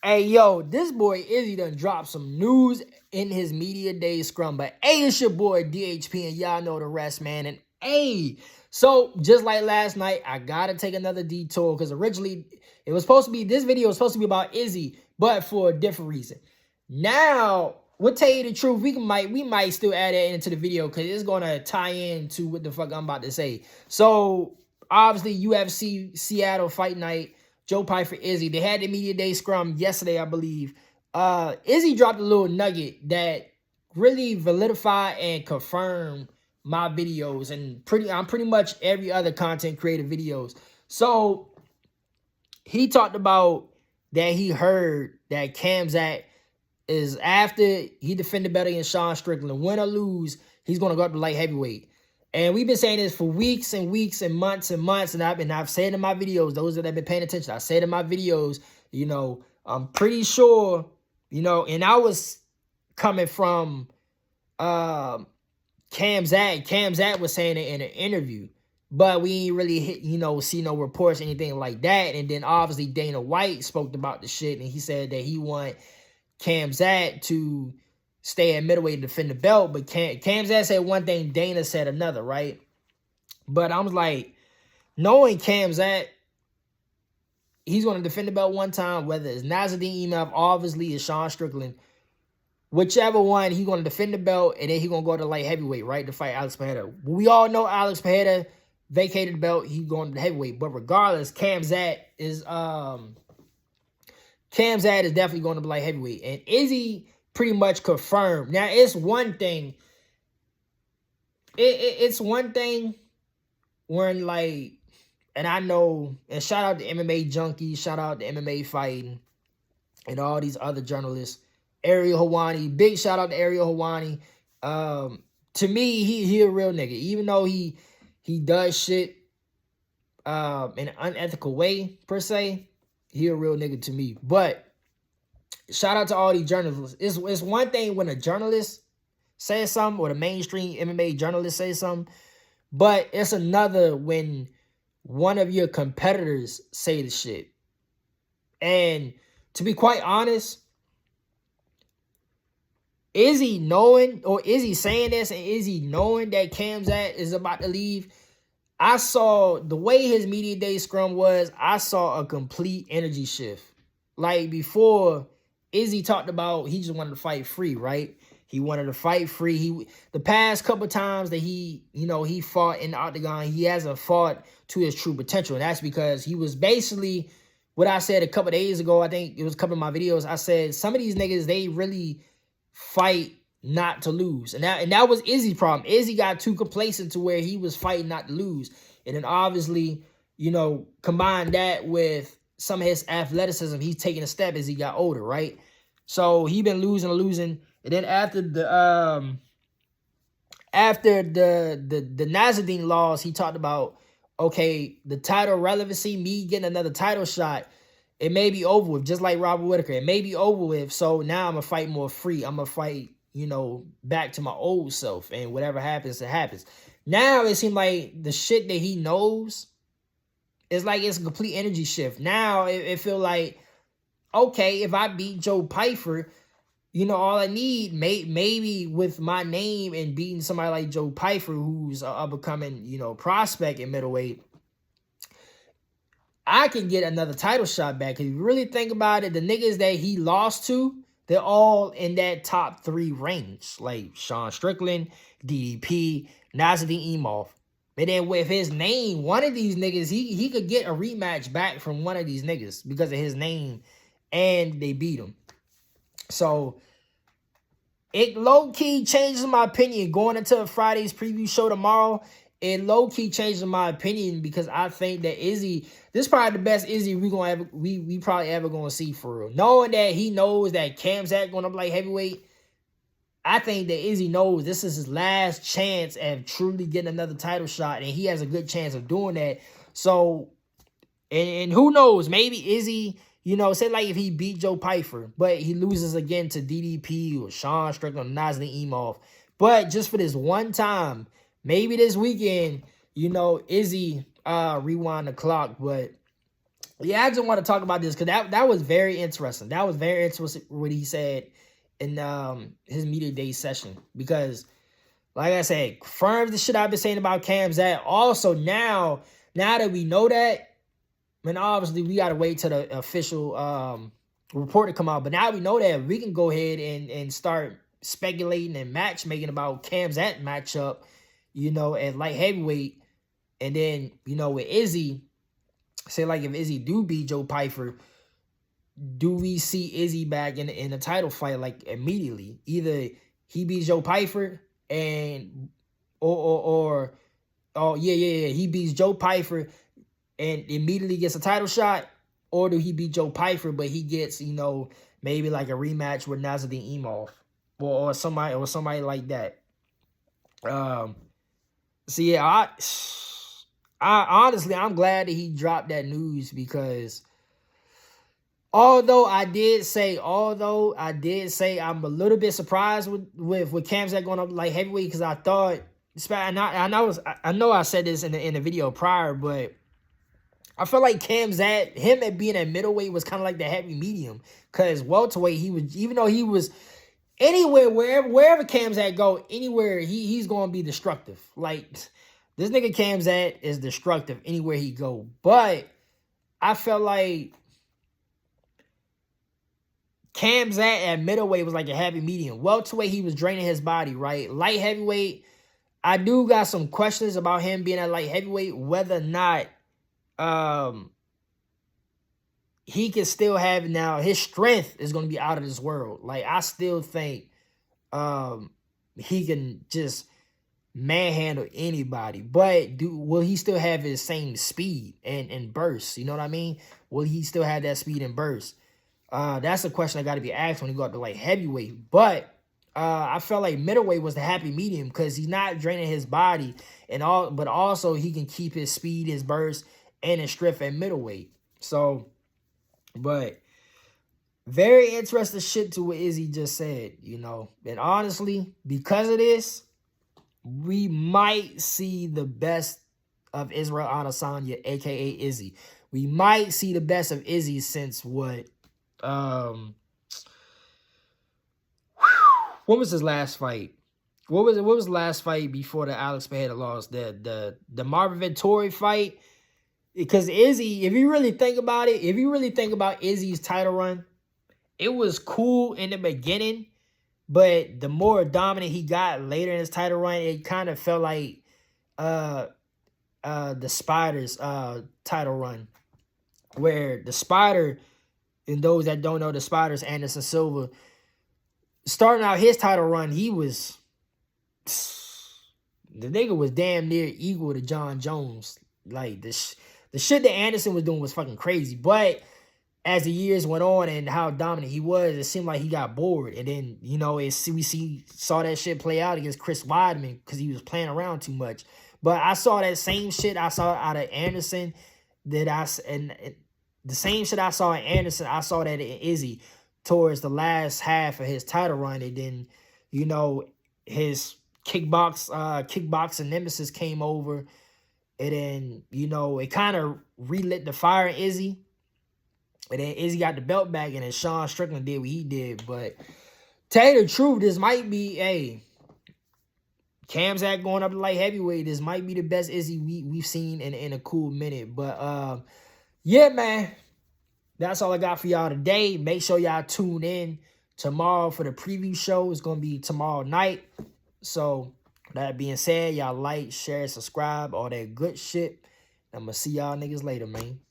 Hey, yo, this boy Izzy done dropped some news in his media day scrum. But hey, it's your boy DHP, and y'all know the rest, man. And hey, so just like last night, I gotta take another detour because originally it was supposed to be this video was supposed to be about Izzy, but for a different reason. Now, we'll tell you the truth. We might still add that into the video because it's gonna tie into what the fuck I'm about to say. So obviously, UFC Seattle Fight Night. Joe Pyfer, Izzy. They had the media day scrum yesterday, I believe. Izzy dropped a little nugget that really validified and confirmed my videos and pretty much every other content creator videos. So he talked about that he heard that Khamzat is after he defended better than Sean Strickland. Win or lose, he's gonna go up to light heavyweight. And we've been saying this for weeks and weeks and months, and I've said in my videos, those that have been paying attention, I said in my videos, I'm pretty sure, and I was coming from Khamzat. Khamzat was saying it in an interview, but we ain't really see no reports, anything like that. And then obviously Dana White spoke about the shit, and he said that he want Khamzat to stay at middleweight to defend the belt, but Khamzat said one thing, Dana said another, right? But I was like, knowing Khamzat, he's going to defend the belt one time, whether it's Nasruddin Imavov, obviously it's Sean Strickland, whichever one, he's going to defend the belt, and then he's going to go to light heavyweight, right, to fight Alex Pereira. We all know Alex Pereira vacated the belt, he's going to the heavyweight, but regardless, Khamzat is definitely going to be light heavyweight, and Izzy pretty much confirmed. Now, it's one thing. It's one thing when, like, and I know, and shout out to MMA Junkie, shout out to MMA Fighting, and all these other journalists. Ariel Hawani, big shout out to Ariel Hawani. To me, he a real nigga. Even though he does shit in an unethical way, per se, he a real nigga to me. But shout out to all these journalists. It's one thing when a journalist says something, or the mainstream MMA journalist says something, but it's another when one of your competitors say the shit. And to be quite honest, Izzy saying this, and Izzy knowing that Khamzat is about to leave, I saw the way his media day scrum was, I saw a complete energy shift. Like before, Izzy talked about he just wanted to fight free, right? He wanted to fight free. The past couple times that he fought in the octagon, he hasn't fought to his true potential. And that's because he was basically what I said a couple days ago. I think it was a couple of my videos. I said some of these niggas, they really fight not to lose. And that was Izzy's problem. Izzy got too complacent to where he was fighting not to lose. And then obviously, combine that with some of his athleticism, he's taking a step as he got older, right? So he been losing. And then after the Nasruddin loss, he talked about, okay, the title relevancy, me getting another title shot, it may be over with, just like Robert Whittaker. It may be over with, so now I'm going to fight more free. I'm going to fight, back to my old self, and whatever happens, it happens. Now it seems like the shit that he knows, it's like it's a complete energy shift. Now it feel like, okay, if I beat Joe Pyfer, all I need, maybe with my name and beating somebody like Joe Pyfer, who's a becoming, prospect in middleweight, I can get another title shot back. If you really think about it, the niggas that he lost to, they're all in that top 3 range. Like Sean Strickland, DDP, Nasruddin Imavov. And then with his name, one of these niggas, he could get a rematch back from one of these niggas because of his name, and they beat him. So it low-key changes my opinion going into Friday's preview show tomorrow. It low-key changes my opinion because I think that Izzy, this is probably the best Izzy we probably ever gonna see for real. Knowing that he knows that Khamzat going up like heavyweight, I think that Izzy knows this is his last chance at truly getting another title shot, and he has a good chance of doing that. So, and who knows, maybe Izzy, say like if he beat Joe Pyfer, but he loses again to DDP or Sean Strickland or Nasruddin Imavov. But just for this one time, maybe this weekend, Izzy rewind the clock. But yeah, I just want to talk about this because that was very interesting. That was very interesting what he said in his media day session, because like I said, confirms the shit I've been saying about Khamzat. Also, now that we know that, and obviously we gotta wait till the official report to come out. But now we know that, we can go ahead and start speculating and matchmaking about Khamzat matchup, at light heavyweight. And then, with Izzy, say like if Izzy do beat Joe Pyfer, do we see Izzy back in a title fight like immediately? Either he beats Joe Pyfer and or oh yeah, he beats Joe Pyfer and immediately gets a title shot, or do he beat Joe Pyfer but he gets, maybe like a rematch with Nasruddin Imhoff or somebody like that. So yeah, I honestly, I'm glad that he dropped that news, because although I did say I'm a little bit surprised with Khamzat going up like heavyweight, because I thought, I know I said this in the video prior, but I felt like Khamzat, him at being at middleweight, was kind of like the heavy medium, because welterweight, he was, even though he was anywhere, wherever Khamzat go, anywhere, he's going to be destructive. Like, this nigga Khamzat is destructive anywhere he go. But I felt like Khamzat at middleweight was like a heavy medium. Welterweight, he was draining his body, right? Light heavyweight, I do got some questions about him being at light heavyweight, whether or not he can still have, now his strength is going to be out of this world. Like, I still think he can just manhandle anybody, but will he still have his same speed and burst? You know what I mean? Will he still have that speed and burst? That's a question I got to be asked when he go up to like heavyweight. But I felt like middleweight was the happy medium, because he's not draining his body but also he can keep his speed, his burst, and his strength at middleweight. So, but very interesting shit to what Izzy just said, and honestly, because of this, we might see the best of Israel Adesanya, aka Izzy. We might see the best of Izzy since what was his last fight? What was the last fight before the Alex Pereira loss? The Marvin Vettori fight? Because Izzy, if you really think about Izzy's title run, it was cool in the beginning, but the more dominant he got later in his title run, it kind of felt like the Spider's title run, where the Spider, and those that don't know, the Spider's Anderson Silva, starting out his title run, the nigga was damn near equal to John Jones. Like, the shit that Anderson was doing was fucking crazy. But as the years went on and how dominant he was, it seemed like he got bored. And then, we saw that shit play out against Chris Weidman because he was playing around too much. But I saw that same shit I saw out of Anderson, the same shit I saw in Anderson, I saw that in Izzy towards the last half of his title run. And then, his kickboxing nemesis came over. And then, it kind of relit the fire in Izzy. And then Izzy got the belt back, and then Sean Strickland did what he did. But tell you the truth, this might be, Khamzat going up to light heavyweight, this might be the best Izzy we've seen in a cool minute. But yeah, man, that's all I got for y'all today. Make sure y'all tune in tomorrow for the preview show. It's going to be tomorrow night. So that being said, y'all like, share, subscribe, all that good shit. I'm going to see y'all niggas later, man.